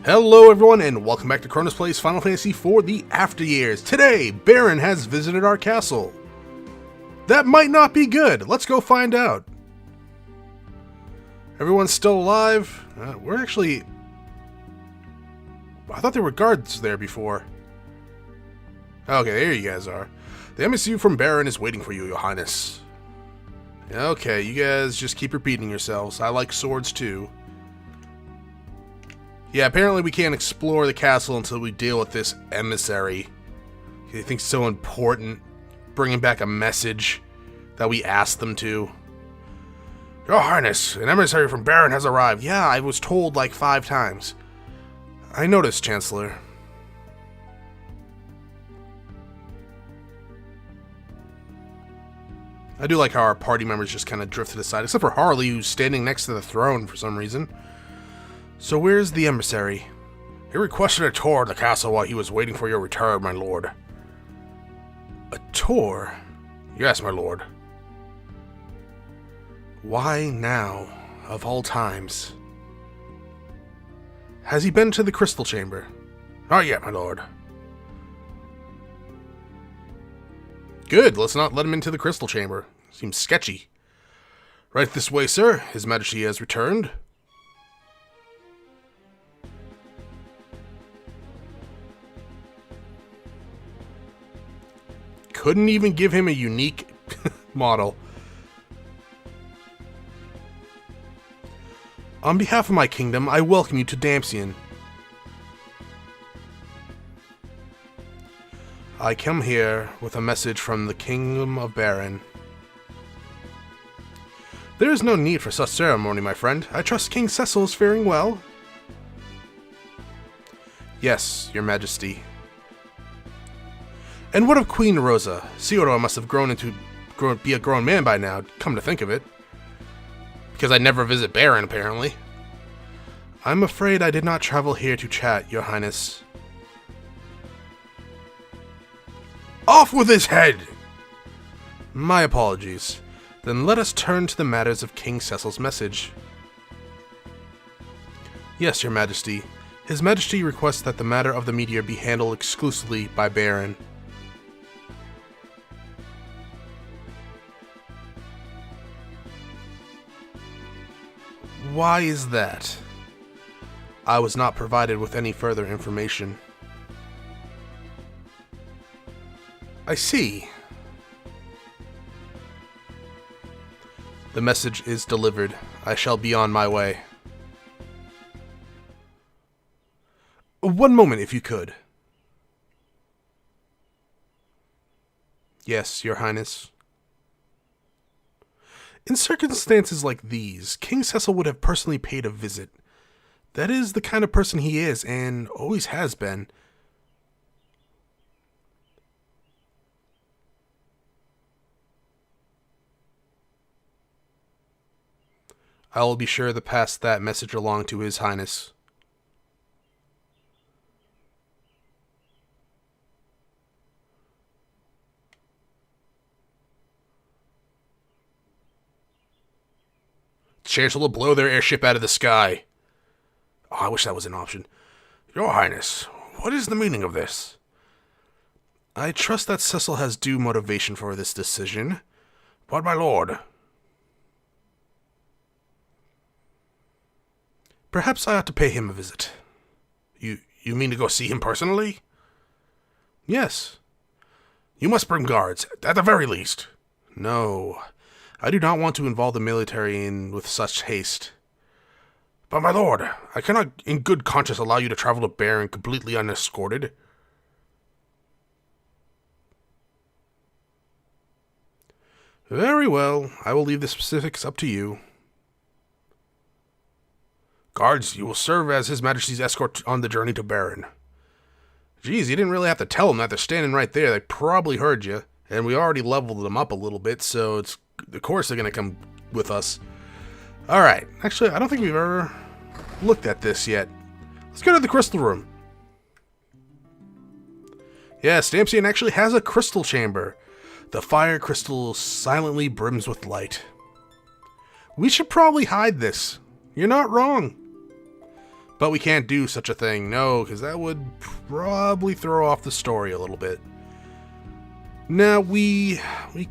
Hello everyone, and welcome back to Cronus Plays Final Fantasy IV The After Years. Today, Baron has visited our castle. That might not be good. Let's go find out. Everyone's still alive. We're actually... I thought there were guards there before. Okay, there you guys are. The emissary from Baron is waiting for you, Your Highness. Okay, you guys just keep repeating yourselves. I like swords too. Yeah, apparently we can't explore the castle until we deal with this emissary. He thinks it's so important, bringing back a message that we asked them to. Your Highness, an emissary from Baron has arrived. Yeah, I was told like 5 times. I noticed, Chancellor. I do like how our party members just kind of drifted aside, except for Harley, who's standing next to the throne for some reason. So where's the emissary? He requested a tour of the castle while he was waiting for your return, my lord. A tour? Yes, my lord. Why now, of all times? Has he been to the crystal chamber? Not yet, my lord. Good, let's not let him into the crystal chamber. Seems sketchy. Right this way, sir. His Majesty has returned. Couldn't even give him a unique model. On behalf of my kingdom, I welcome you to Dampion. I come here with a message from the Kingdom of Baron. There is no need for such ceremony, my friend. I trust King Cecil is faring well. Yes, Your Majesty. And what of Queen Rosa? Theodore must have be a grown man by now, come to think of it. Because I never visit Baron, apparently. I'm afraid I did not travel here to chat, Your Highness. Off with his head! My apologies. Then let us turn to the matters of King Cecil's message. Yes, Your Majesty. His Majesty requests that the matter of the meteor be handled exclusively by Baron. Why is that? I was not provided with any further information. I see. The message is delivered. I shall be on my way. One moment, if you could. Yes, Your Highness. In circumstances like these, King Cecil would have personally paid a visit. That is the kind of person he is, and always has been. I will be sure to pass that message along to His Highness. Chancellor will blow their airship out of the sky. Oh, I wish that was an option. Your Highness, what is the meaning of this? I trust that Cecil has due motivation for this decision. But my lord... Perhaps I ought to pay him a visit. You mean to go see him personally? Yes. You must bring guards, at the very least. No. I do not want to involve the military with such haste. But my lord, I cannot in good conscience allow you to travel to Baron completely unescorted. Very well, I will leave the specifics up to you. Guards, you will serve as His Majesty's escort on the journey to Baron. Geez, you didn't really have to tell them that. They're standing right there. They probably heard you. And we already leveled them up a little bit, so it's... Of course they're going to come with us. Alright. Actually, I don't think we've ever looked at this yet. Let's go to the crystal room. Yes, Dampion actually has a crystal chamber. The fire crystal silently brims with light. We should probably hide this. You're not wrong. But we can't do such a thing, no, because that would probably throw off the story a little bit. Now, we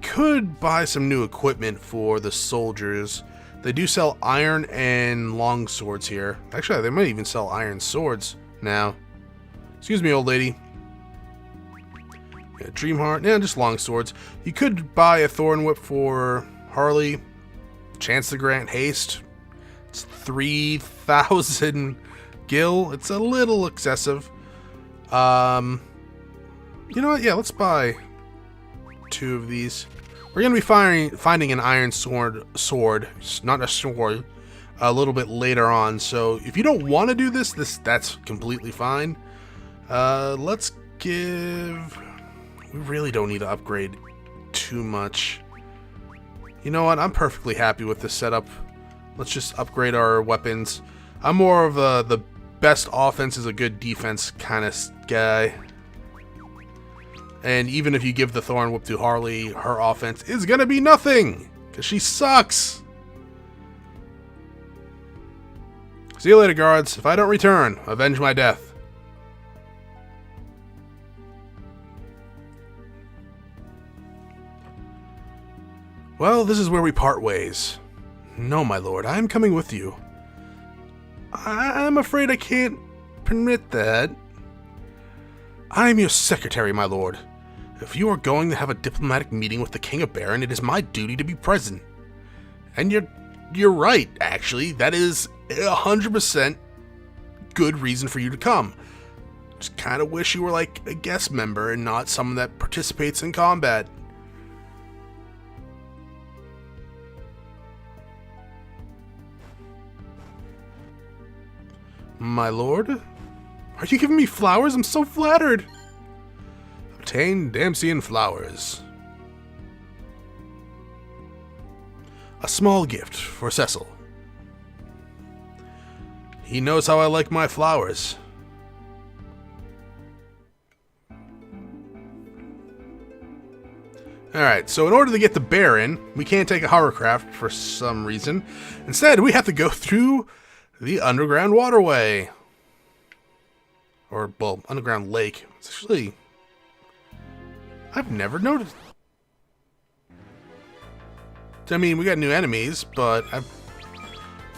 could buy some new equipment for the soldiers. They do sell iron and long swords here. Actually, they might even sell iron swords now. Excuse me, old lady. Yeah, Dreamheart, yeah, just long swords. You could buy a Thorn Whip for Harley. Chance to grant haste. It's 3,000 gil. It's a little excessive. You know what? Yeah, let's buy 2 of these. We're going to be finding an iron sword, not a sword, a little bit later on. So if you don't want to do this, that's completely fine. Let's give... We really don't need to upgrade too much. You know what? I'm perfectly happy with this setup. Let's just upgrade our weapons. I'm more of the best offense is a good defense kind of guy. And even if you give the Thorn Whip to Harley, her offense is gonna be nothing! Because she sucks! See you later, guards. If I don't return, avenge my death. Well, this is where we part ways. No, my lord, I am coming with you. I'm afraid I can't permit that. I am your secretary, my lord. If you are going to have a diplomatic meeting with the King of Baron, it is my duty to be present. And you're right, actually. That is 100% good reason for you to come. Just kind of wish you were like a guest member and not someone that participates in combat. My lord? Are you giving me flowers? I'm so flattered. Obtain Damsian flowers. A small gift for Cecil. He knows how I like my flowers. Alright, so in order to get the Baron, we can't take a hovercraft for some reason. Instead, we have to go through the Underground Waterway. Or, well, Underground Lake. It's actually... I've never noticed. I mean, we got new enemies, but I've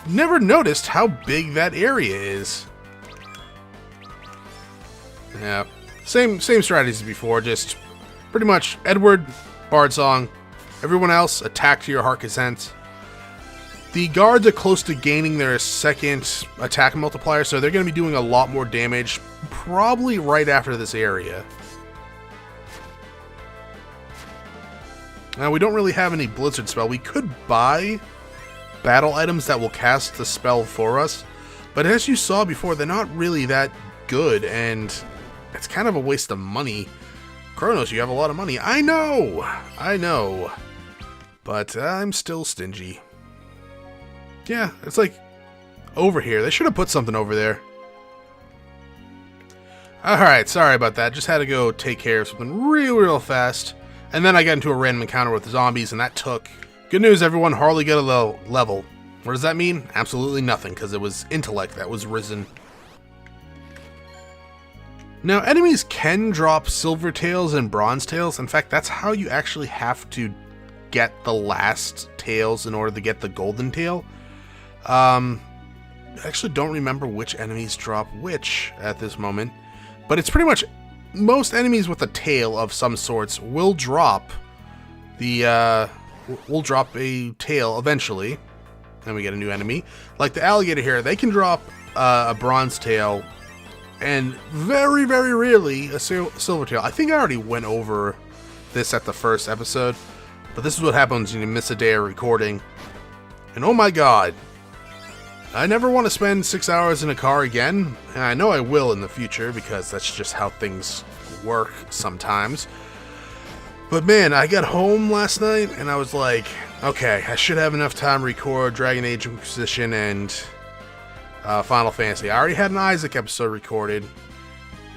never noticed how big that area is. Yeah, same strategies as before, just pretty much Edward, Bard Song, everyone else attack to your heart consent. The guards are close to gaining their second attack multiplier, so they're going to be doing a lot more damage, probably right after this area. Now, we don't really have any Blizzard spell. We could buy battle items that will cast the spell for us, but as you saw before, they're not really that good, and it's kind of a waste of money. Kronos, you have a lot of money. I know, but I'm still stingy. Yeah, it's like over here. They should have put something over there. Alright, sorry about that. Just had to go take care of something real fast. And then I got into a random encounter with the zombies, and that took... Good news, everyone. Harley got a low level. What does that mean? Absolutely nothing, because it was intellect that was risen. Now, enemies can drop silver tails and bronze tails. In fact, that's how you actually have to get the last tails in order to get the golden tail. I actually don't remember which enemies drop which at this moment, but it's pretty much most enemies with a tail of some sorts will drop the a tail eventually. And we get a new enemy. Like the alligator here, they can drop a bronze tail and very rarely a silver tail. I think I already went over this at the first episode, but this is what happens when you miss a day of recording. And oh my god, I never want to spend 6 hours in a car again, and I know I will in the future because that's just how things work sometimes. But man, I got home last night and I was like, okay, I should have enough time to record Dragon Age Inquisition and Final Fantasy. I already had an Isaac episode recorded,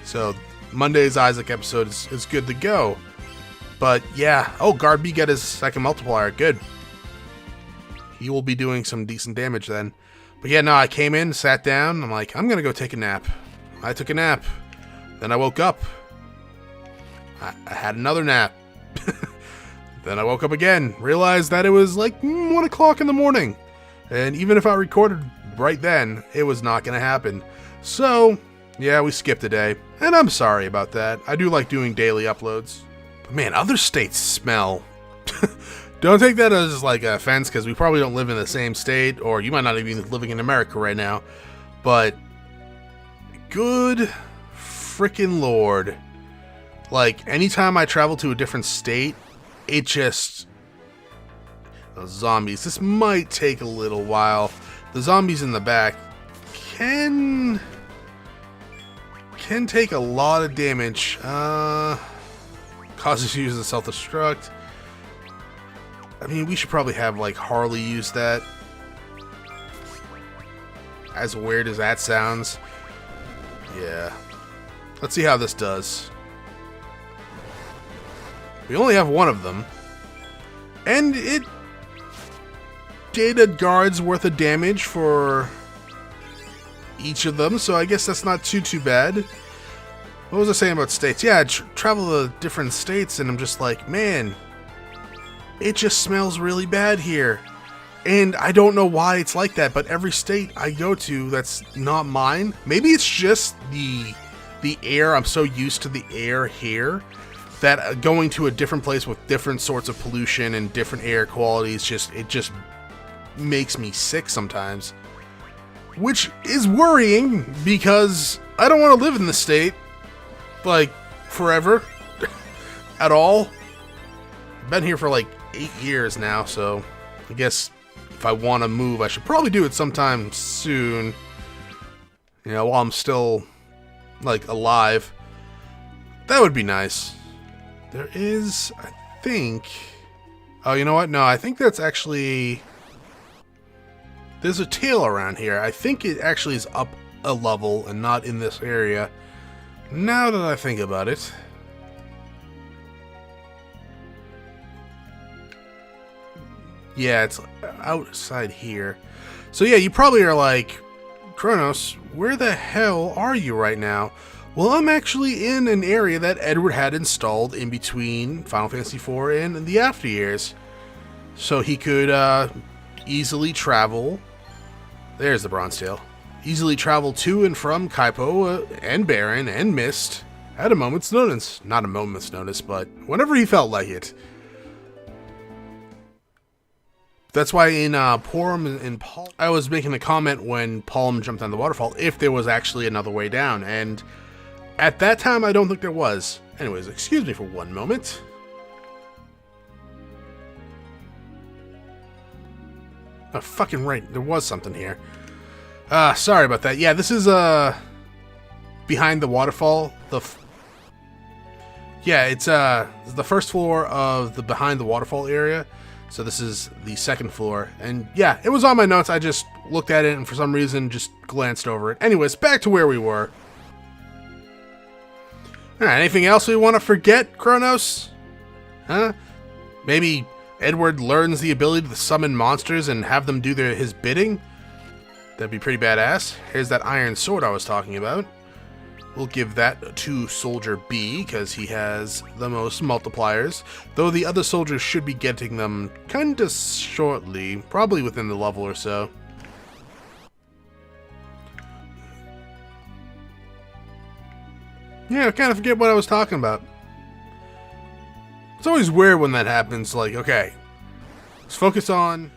so Monday's Isaac episode is good to go. But yeah, oh, Guard B got his second multiplier, good. He will be doing some decent damage then. But yeah, no, I came in, sat down. I'm like, I'm going to go take a nap. I took a nap. Then I woke up. I had another nap. Then I woke up again. Realized that it was like 1 o'clock in the morning. And even if I recorded right then, it was not going to happen. So, yeah, we skipped a day. And I'm sorry about that. I do like doing daily uploads. But man, other states smell. Don't take that as like an offense, because we probably don't live in the same state, or you might not even be living in America right now. But good freaking Lord. Like, anytime I travel to a different state, it just... Zombies. This might take a little while. The zombies in the back can take a lot of damage. Causes you to use the self-destruct. I mean, we should probably have, like, Harley use that. As weird as that sounds. Yeah. Let's see how this does. We only have one of them. And it did a guard's worth of damage for each of them, so I guess that's not too bad. What was I saying about states? Yeah, I travel to different states, and I'm just like, man... It just smells really bad here. And I don't know why it's like that, but every state I go to that's not mine, maybe it's just the air. I'm so used to the air here that going to a different place with different sorts of pollution and different air qualities, it just makes me sick sometimes. Which is worrying, because I don't want to live in this state, like, forever. At all. I've been here for like 8 years now, so I guess if I want to move, I should probably do it sometime soon. You know, while I'm still, like, alive. That would be nice. There is, I think... Oh, you know what? No, I think that's actually... There's a tail around here. I think it actually is up a level and not in this area. Now that I think about it... Yeah, it's outside here. So yeah, you probably are like, Kronos, where the hell are you right now? Well, I'm actually in an area that Edward had installed in between Final Fantasy IV and the After Years. So he could easily travel. There's the Bronze Tail. Easily travel to and from Kaipo and Baron and Mist at a moment's notice. Not a moment's notice, but whenever he felt like it. That's why in Porum and Palm, I was making a comment when Palm jumped on the waterfall, if there was actually another way down, and at that time I don't think there was. Anyways, excuse me for one moment. Oh, fucking right, there was something here. Sorry about that. Yeah, this is behind the waterfall. It's the first floor of the behind the waterfall area. So this is the second floor, and yeah, it was on my notes. I just looked at it and for some reason just glanced over it. Anyways, back to where we were. Alright, anything else we want to forget, Kronos? Huh? Maybe Edward learns the ability to summon monsters and have them do his bidding? That'd be pretty badass. Here's that iron sword I was talking about. We'll give that to Soldier B, because he has the most multipliers. Though the other soldiers should be getting them kinda shortly, probably within the level or so. Yeah, I kind of forget what I was talking about. It's always weird when that happens, like, okay, let's focus on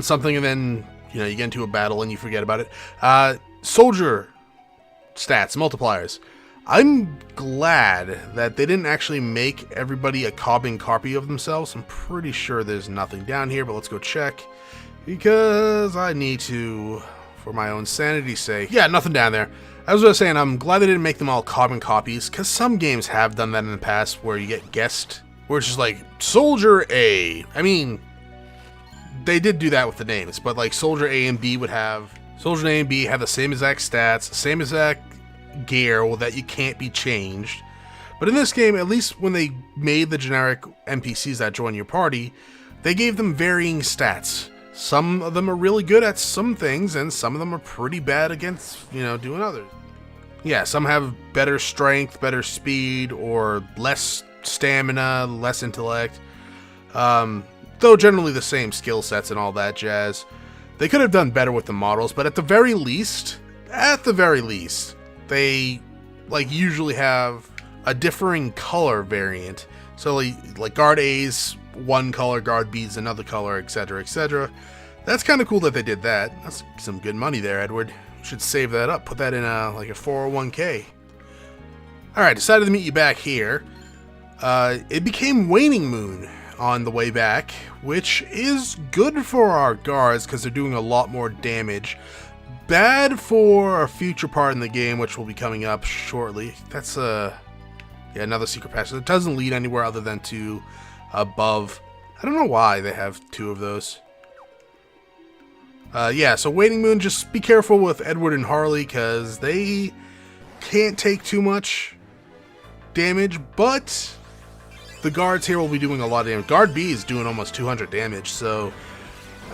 something and then, you know, you get into a battle and you forget about it. Soldier stats, multipliers. I'm glad that they didn't actually make everybody a carbon copy of themselves. I'm pretty sure there's nothing down here, but let's go check. Because I need to, for my own sanity's sake. Yeah, nothing down there. As I was saying, I'm glad they didn't make them all carbon copies, because some games have done that in the past where you get guessed, where it's just like, Soldier A. I mean, they did do that with the names, but like Soldier A and B would have... Soldier A and B have the same exact stats, same exact gear that you can't be changed. But in this game, at least when they made the generic NPCs that join your party, they gave them varying stats. Some of them are really good at some things, and some of them are pretty bad against, doing others. Yeah, some have better strength, better speed, or less stamina, less intellect. Though generally the same skill sets and all that jazz. They could have done better with the models, but at the very least, they usually have a differing color variant. So like guard A's one color, guard B's another color, etc., etc. That's kind of cool that they did that. That's some good money there, Edward. Should save that up, put that in a 401k. Alright, decided to meet you back here. It became waning moon on the way back, which is good for our guards because they're doing a lot more damage. Bad for a future part in the game, which will be coming up shortly. That's another secret passage. It doesn't lead anywhere other than to above. I don't know why they have two of those. So waning moon, just be careful with Edward and Harley because they can't take too much damage, but the guards here will be doing a lot of damage. Guard B is doing almost 200 damage, so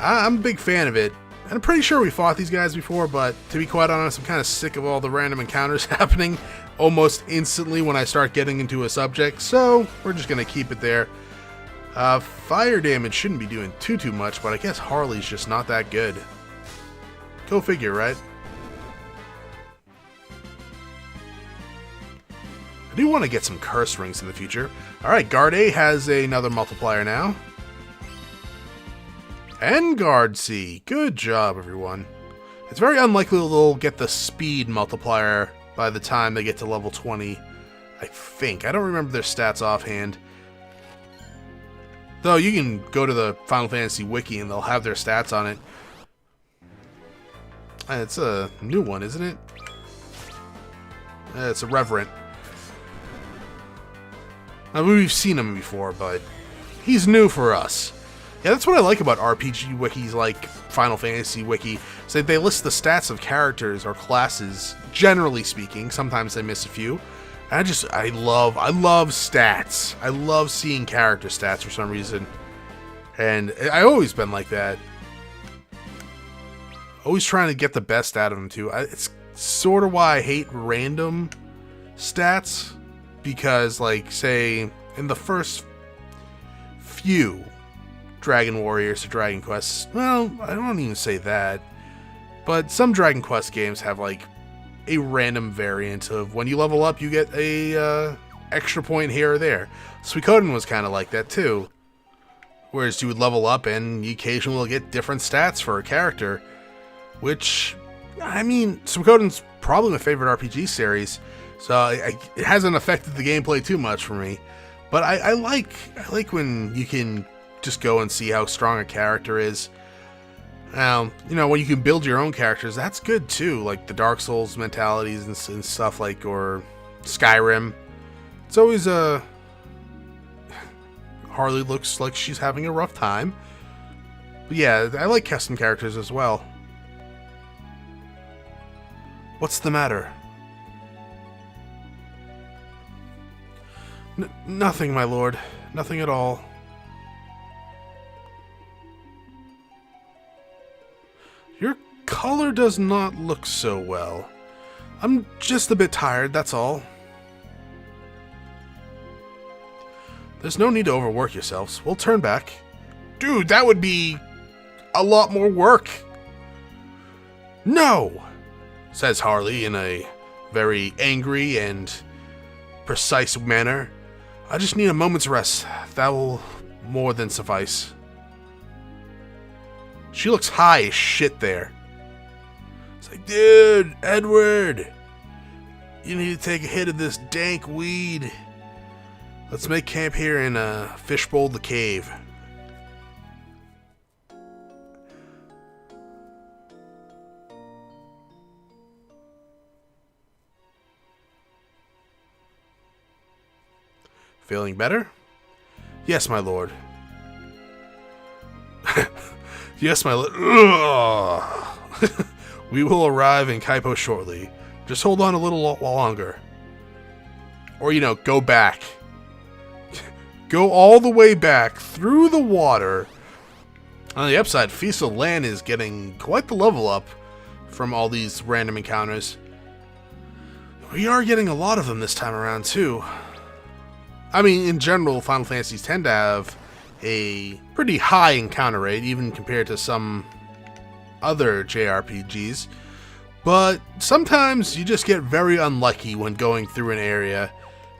I'm a big fan of it. And I'm pretty sure we fought these guys before, but to be quite honest, I'm kind of sick of all the random encounters happening almost instantly when I start getting into a subject, so we're just going to keep it there. Fire damage shouldn't be doing too much, but I guess Harley's just not that good. Go figure, right? I do want to get some curse rings in the future. Alright, Guard A has another multiplier now. And Guard C. Good job, everyone. It's very unlikely they'll get the speed multiplier by the time they get to level 20. I think. I don't remember their stats offhand. Though you can go to the Final Fantasy Wiki and they'll have their stats on it. It's a new one, isn't it? It's a Reverent. We've seen him before, but he's new for us. Yeah, that's what I like about RPG wikis like Final Fantasy Wiki. So they list the stats of characters or classes, generally speaking. Sometimes they miss a few. And I love stats. I love seeing character stats for some reason. And I've always been like that. Always trying to get the best out of them, too. It's sort of why I hate random stats. Because, like, say, in the first few Dragon Warriors or Dragon Quests, well, I don't even say that, but some Dragon Quest games have, like, a random variant of when you level up, you get a extra point here or there. Suikoden was kind of like that, too. Whereas you would level up and you occasionally will get different stats for a character, which, I mean, Suikoden's probably my favorite RPG series. So it hasn't affected the gameplay too much for me, but I like when you can just go and see how strong a character is. When you can build your own characters, that's good too. Like the Dark Souls mentalities and stuff or Skyrim. It's always Harley looks like she's having a rough time, but yeah, I like custom characters as well. What's the matter? Nothing, my lord. Nothing at all. Your color does not look so well. I'm just a bit tired, that's all. There's no need to overwork yourselves. We'll turn back. Dude, that would be a lot more work. No, says Harley in a very angry and precise manner. I just need a moment's rest. That will more than suffice. She looks high as shit there. It's like, dude, Edward, you need to take a hit of this dank weed. Let's make camp here in Fishbowl the Cave. Feeling better? Yes, my lord. Yes, my lord. We will arrive in Kaipo shortly. Just hold on a little longer. Or, go back. Go all the way back through the water On the upside, Feastal Land is getting quite the level up from all these random encounters. We are getting a lot of them this time around, too. I mean, in general, Final Fantasies tend to have a pretty high encounter rate, even compared to some other JRPGs. But sometimes you just get very unlucky when going through an area,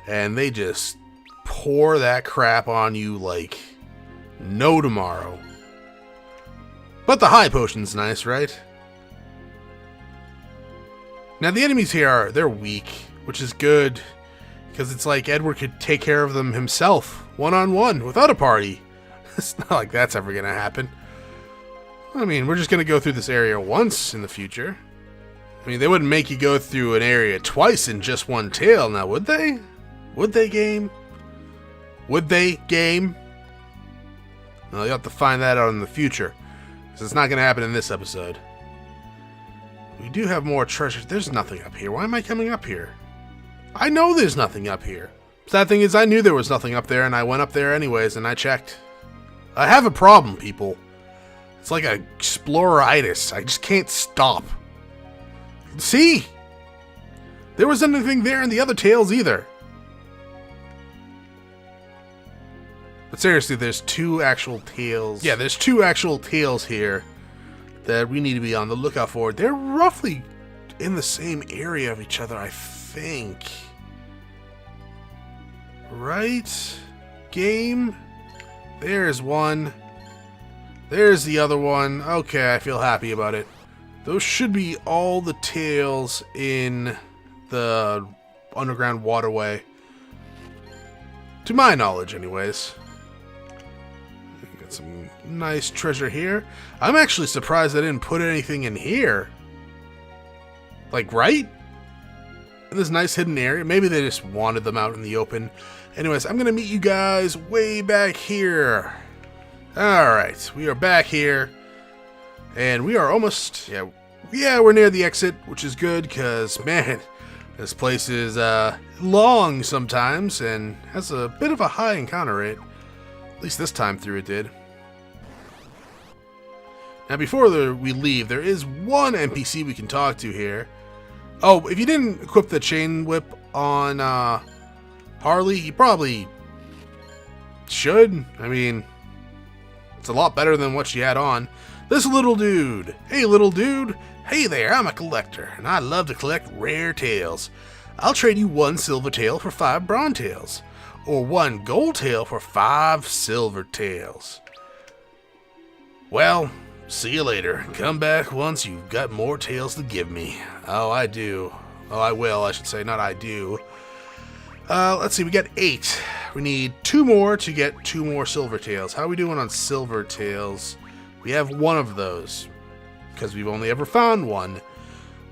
and they just pour that crap on you like no tomorrow. But the high potion's nice, right? Now the enemies here they're weak, which is good, because it's like Edward could take care of them himself, one-on-one, without a party. It's not like that's ever gonna happen. I mean, we're just gonna go through this area once in the future. I mean, they wouldn't make you go through an area twice in just one tail, now would they? Would they, game? Would they, game? Well, you'll have to find that out in the future, because it's not gonna happen in this episode. We do have more treasure. There's nothing up here. Why am I coming up here? I know there's nothing up here. Sad thing is, I knew there was nothing up there, and I went up there anyways, and I checked. I have a problem, people. It's like a exploreritis. I just can't stop. See? There wasn't anything there in the other tales either. But seriously, there's two actual tales. Yeah, there's two actual tales here that we need to be on the lookout for. They're roughly in the same area of each other, I think. Right? Game? There's one. There's the other one. Okay, I feel happy about it. Those should be all the tales in the Underground Waterway. To my knowledge, anyways. Got some nice treasure here. I'm actually surprised I didn't put anything in here. Like, right? In this nice hidden area. Maybe they just wanted them out in the open. Anyways, I'm going to meet you guys way back here. Alright, we are back here. And we are almost... Yeah, we're near the exit, which is good, because, man, this place is long sometimes, and has a bit of a high encounter rate. At least this time through it did. Now, before we leave, there is one NPC we can talk to here. Oh, if you didn't equip the chain whip on Harley, you probably should. I mean, it's a lot better than what she had on. This little dude. Hey, little dude. Hey there, I'm a collector, and I love to collect rare tails. I'll trade you 1 silver tail for 5 bronze tails, or 1 gold tail for 5 silver tails. Well, see you later. Come back once you've got more tails to give me. Oh, I do. Oh, I will, I should say, not I do. Let's see, we got 8. We need 2 more to get 2 more silver tails. How are we doing on silver tails? We have 1 of those, because we've only ever found 1.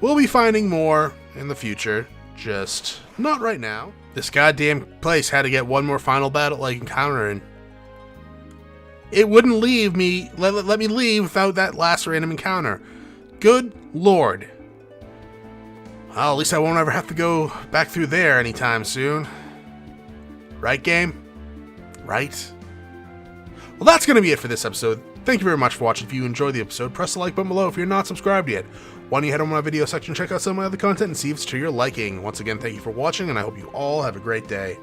We'll be finding more in the future, just not right now. This goddamn place had to get 1 more final battle like encounter in. It wouldn't leave me, let me leave without that last random encounter. Good lord. Well, at least I won't ever have to go back through there anytime soon. Right, game? Right? Well, that's going to be it for this episode. Thank you very much for watching. If you enjoyed the episode, press the like button below if you're not subscribed yet. Why don't you head over to my video section, check out some of my other content, and see if it's to your liking. Once again, thank you for watching, and I hope you all have a great day.